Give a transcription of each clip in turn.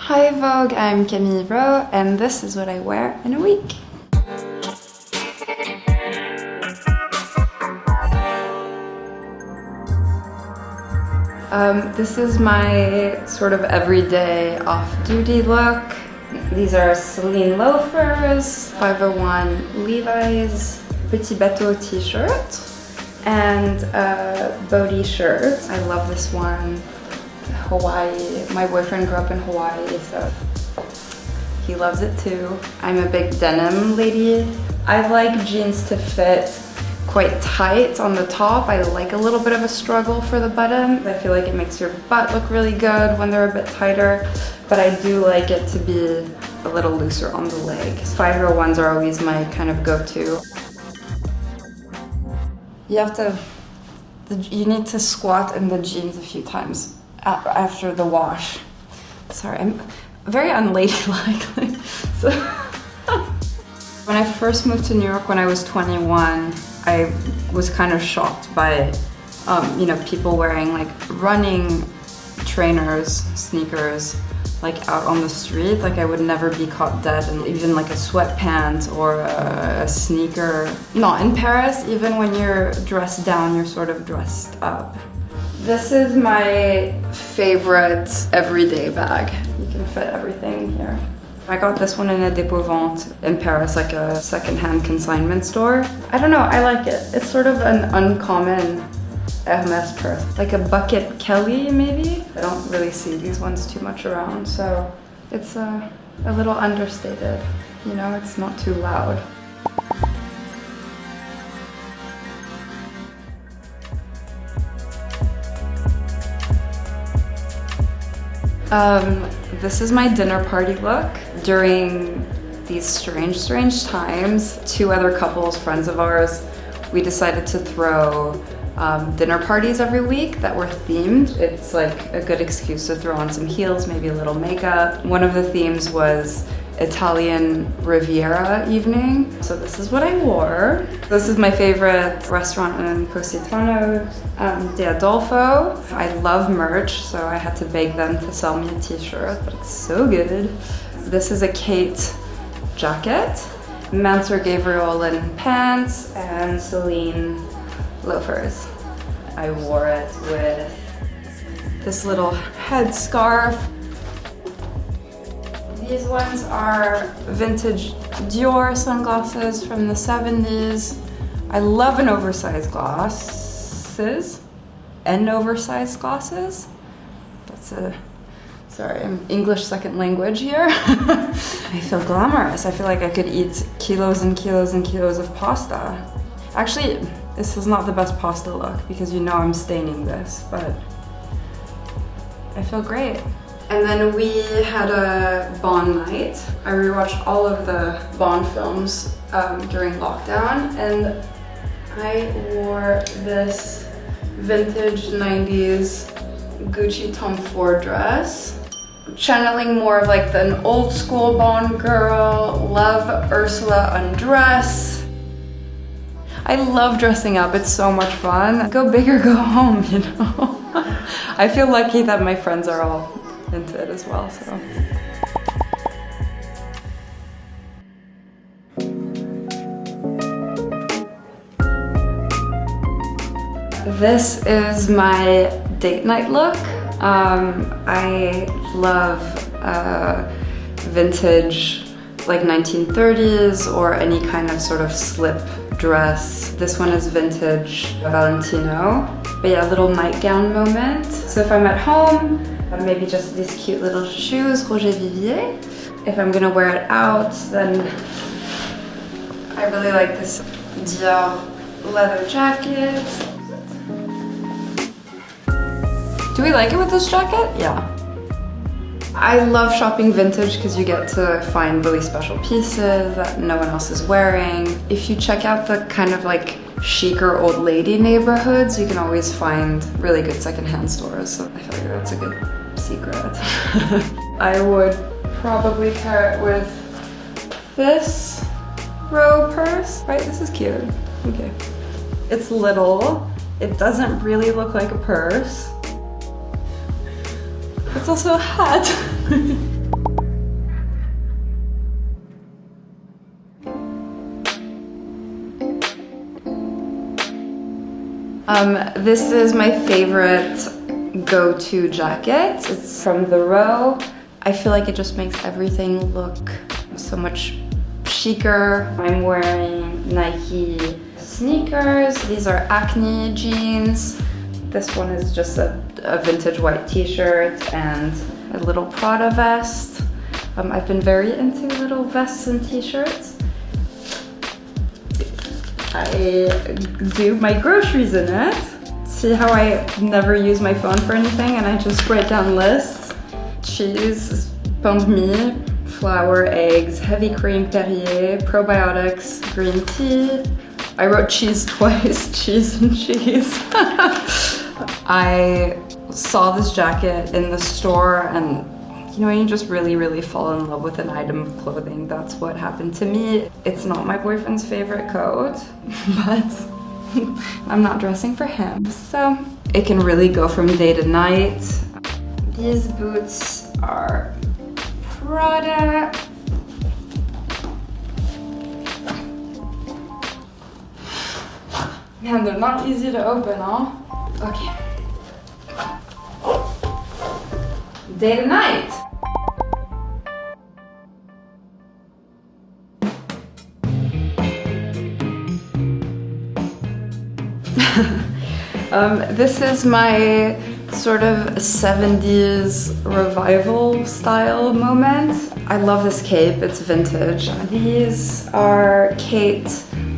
Hi Vogue, I'm Camille Rowe, and this is what I wear in a week. This is my sort of everyday off-duty look. These are Celine loafers, 501 Levi's, Petit Bateau t-shirt, and Bodhi shirt. I love this one. Hawaii. My boyfriend grew up in Hawaii, so he loves it too. I'm a big denim lady. I like jeans to fit quite tight on the top. I like a little bit of a struggle for the button. I feel like it makes your butt look really good when they're a bit tighter, but I do like it to be a little looser on the leg. 501s are always my kind of go-to. You need to squat in the jeans a few times after the wash. Sorry, I'm very unladylike. So when I first moved to New York when I was 21, I was kind of shocked by, people wearing like running trainers, sneakers, like out on the street. Like I would never be caught dead in even like a sweatpants or a sneaker. Not in Paris, even when you're dressed down, you're sort of dressed up. This is my favorite everyday bag. You can fit everything here. I got this one in a dépôt vente in Paris, like a secondhand consignment store. I don't know, I like it. It's sort of an uncommon Hermes purse. Like a bucket Kelly, maybe? I don't really see these ones too much around, so it's a little understated. You know, it's not too loud. This is my dinner party look. During these strange times, two other couples, friends of ours, we decided to throw dinner parties every week that were themed. It's like a good excuse to throw on some heels, maybe a little makeup. One of the themes was Italian Riviera evening. So this is what I wore. This is my favorite restaurant in Positano, De Adolfo. I love merch, so I had to beg them to sell me a t-shirt, but it's so good. This is a Kate jacket, Mansur Gavriolin pants, and Celine loafers. I wore it with this little headscarf. These ones are vintage Dior sunglasses from the 70s. I love an oversized glasses. Oversized glasses. Sorry, I'm English second language here. I feel glamorous. I feel like I could eat kilos and kilos and kilos of pasta. Actually, this is not the best pasta look because you know I'm staining this, but I feel great. And then we had a Bond night. I rewatched all of the Bond films during lockdown, and I wore this vintage 90s Gucci Tom Ford dress. Channeling more of like an old school Bond girl, love Ursula undress. I love dressing up, it's so much fun. Go big or go home, you know? I feel lucky that my friends are all into it as well, so. This is my date night look. I love vintage, like 1930s or any kind of sort of slip dress. This one is vintage Valentino. But yeah, a little nightgown moment. So if I'm at home, maybe just these cute little shoes, Roger Vivier. If I'm gonna wear it out, then I really like this Dior leather jacket. Do we like it with this jacket? Yeah. I love shopping vintage because you get to find really special pieces that no one else is wearing. If you check out the kind of like chicer old lady neighborhoods, you can always find really good secondhand stores. So I feel like that's a good secret. I would probably pair it with this Rowe purse, right? This is cute. Okay. It's little. It doesn't really look like a purse. It's also a hat. This is my favorite go-to jacket. It's from the Rowe. I feel like it just makes everything look so much chicer. I'm wearing Nike sneakers. These are Acne jeans. This one is just a vintage white t-shirt and a little Prada vest. I've been very into little vests and t-shirts. I do my groceries in it. See how I never use my phone for anything and I just write down lists. Cheese, pain de mie, flour, eggs, heavy cream, Perrier, probiotics, green tea. I wrote cheese twice, cheese and cheese. I saw this jacket in the store and you know, when you just really fall in love with an item of clothing, that's what happened to me. It's not my boyfriend's favorite coat, but I'm not dressing for him. So it can really go from day to night. These boots are Prada. Man, they're not easy to open, huh? Okay. Day to night. This is my sort of 70s revival style moment. I love this cape, it's vintage. These are Kate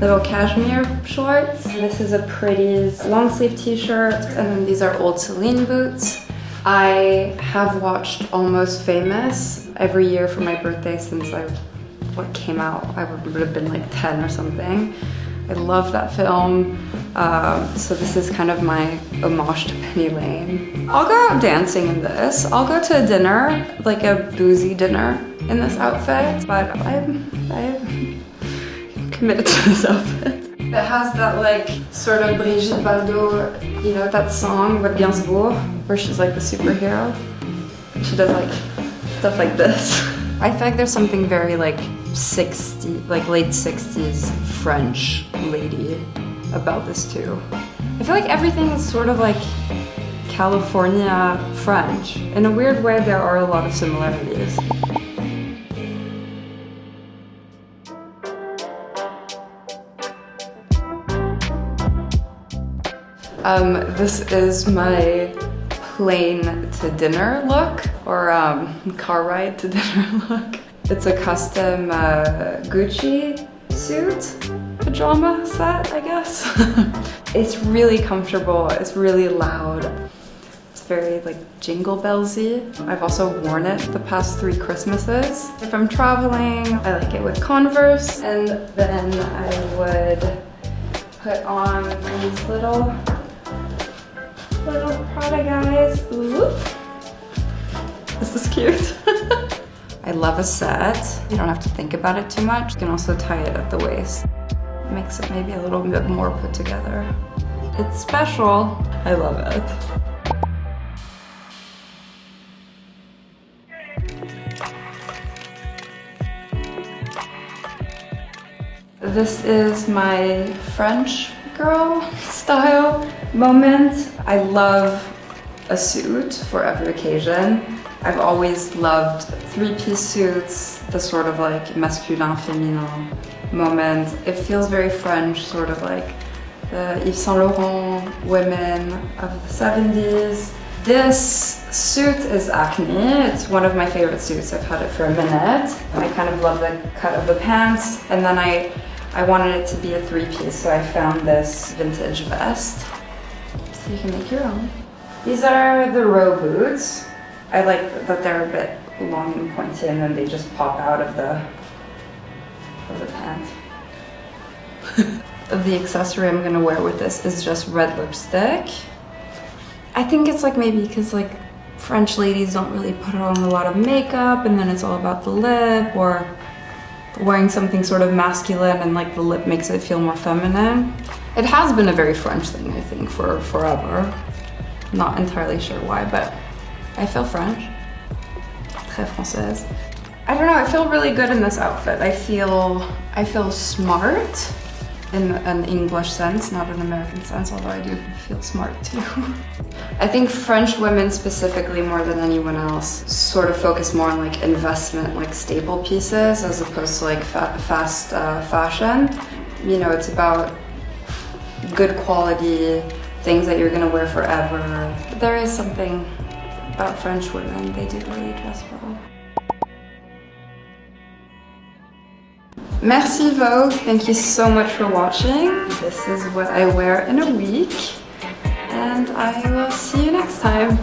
little cashmere shorts. This is a pretty long sleeve t-shirt, and then these are old Celine boots. I have watched Almost Famous every year for my birthday since what came out. I would have been like 10 or something. I love that film. So this is kind of my homage to Penny Lane. I'll go out dancing in this. I'll go to a dinner, like a boozy dinner in this outfit, but I'm committed to this outfit. It has that like sort of Brigitte Bardot, you know, that song with Gainsbourg, where she's like the superhero. She does like stuff like this. I feel like there's something very like late 60s French lady about this too. I feel like everything is sort of like California French. In a weird way, there are a lot of similarities. This is my plane to dinner look, or car ride to dinner look. It's a custom Gucci suit, pajama set, I guess. It's really comfortable, it's really loud. It's very like jingle bellsy. I've also worn it the past 3 Christmases. If I'm traveling, I like it with Converse, and then I would put on these little Prada guys. Ooh. This is cute. I love a set. You don't have to think about it too much. You can also tie it at the waist. It makes it maybe a little bit more put together. It's special. I love it. This is my French girl style moment. I love a suit for every occasion. I've always loved 3-piece suits, the sort of like masculin féminin moment. It feels very French, sort of like the Yves Saint Laurent women of the 70s. This suit is Acne. It's one of my favorite suits. I've had it for a minute. I kind of love the cut of the pants, and then I wanted it to be a 3-piece, so I found this vintage vest. So you can make your own. These are the Rowe boots. I like that they're a bit long and pointy, and then they just pop out of the pant. The accessory I'm gonna wear with this is just red lipstick. I think it's like maybe because like French ladies don't really put on a lot of makeup, and then it's all about the lip, or wearing something sort of masculine and like the lip makes it feel more feminine. It has been a very French thing, I think, for forever. Not entirely sure why, but I feel French. Très française. I don't know, I feel really good in this outfit. I feel smart. in an English sense, not an American sense, although I do feel smart too. I think French women specifically, more than anyone else, sort of focus more on like investment, like staple pieces, as opposed to like fast fashion. You know, it's about good quality, things that you're gonna wear forever. There is something about French women, they do really dress well. Merci Vogue, thank you so much for watching. This is what I wear in a week, and I will see you next time.